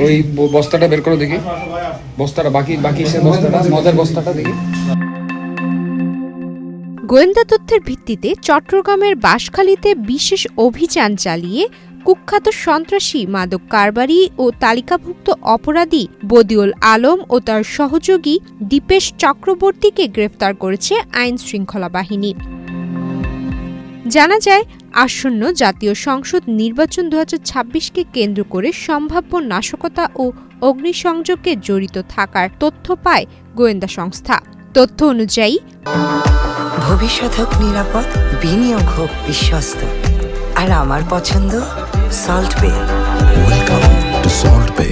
ওই বস্তাটা বের করো দেখি, বস্তাটা বাকি সে বস্তাটা, মদের বস্তাটা দেখি। গোয়েন্দা তথ্যের ভিত্তিতে চট্টগ্রামের বাঁশখালীতে বিশেষ অভিযান চালিয়ে কুখ্যাত সন্ত্রাসী, মাদক কারবারি ও তালিকাভুক্ত অপরাধী বদিউল আলম ও তার সহযোগী দীপেশ চক্রবর্তীকে গ্রেফতার করেছে আইন শৃঙ্খলা বাহিনী। জানা যায়, আসন্ন জাতীয় সংসদ নির্বাচন 2026কে কেন্দ্র করে সম্ভাব্য নাশকতা ও অগ্নিসংযোগে জড়িত থাকার তথ্য পায় গোয়েন্দা সংস্থা। তথ্য অনুযায়ী, ভবিষ্যৎ হোক নিরাপদ, বিনিয়োগ হোক বিশ্বস্ত, আর আমার পছন্দ সল্ট বে। ওয়েলকাম টু সল্ট বে।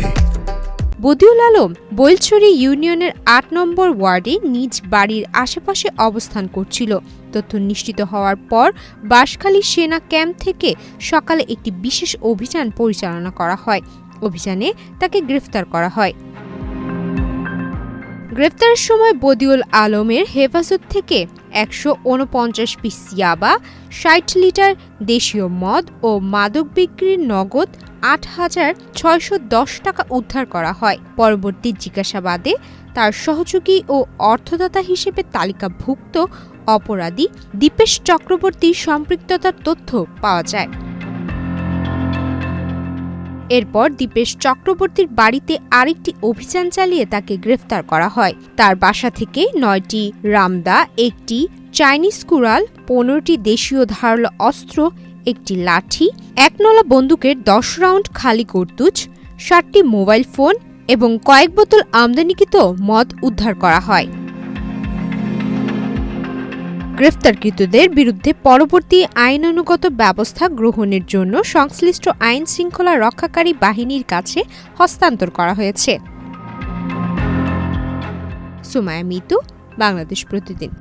বদিউল আলম বৈলছড়ি ইউনিয়নের 8 নম্বর ওয়ার্ডে নিজ বাড়ির আশেপাশে অবস্থান করছিল। তথ্য নিশ্চিত হওয়ার পর বাঁশখালী সেনা ক্যাম্প থেকে সকালে একটি বিশেষ অভিযান পরিচালনা করা হয়। অভিযানে তাকে গ্রেফতার করা হয়। গ্রেফতারের সময় বদিউল আলমের হেফাজত থেকে 149 পিস ইয়াবা, 60 লিটার দেশীয় মদ ও মাদক বিক্রির নগদ 8,610 টাকা উদ্ধার করা হয়। পরবর্তী জিজ্ঞাসাবাদে তার সহযোগী ও অর্থদাতা হিসেবে তালিকাভুক্ত অপরাধী দীপেশ চক্রবর্তীর সম্পৃক্ততার তথ্য পাওয়া যায়। এরপর দীপেশ চক্রবর্তীর বাড়িতে আরেকটি অভিযান চালিয়ে তাকে গ্রেফতার করা হয়। তার বাসা থেকে 9টি রামদা, একটি চাইনিজ কুড়াল, 15টি দেশীয় ধারালো অস্ত্র, একটি লাঠি, 1 নলা বন্দুকের 10 রাউন্ড খালি কার্তুজ, 7টি মোবাইল ফোন এবং কয়েক বোতল আমদানিকৃত মদ উদ্ধার করা হয়। গ্রেফতারকৃতদের বিরুদ্ধে পরবর্তী আইনানুগত ব্যবস্থা গ্রহণের জন্য সংশ্লিষ্ট আইন শৃঙ্খলা রক্ষাকারী বাহিনীর কাছে হস্তান্তর করা হয়েছে। সুমায়া মিতু, বাংলাদেশ প্রতিদিন।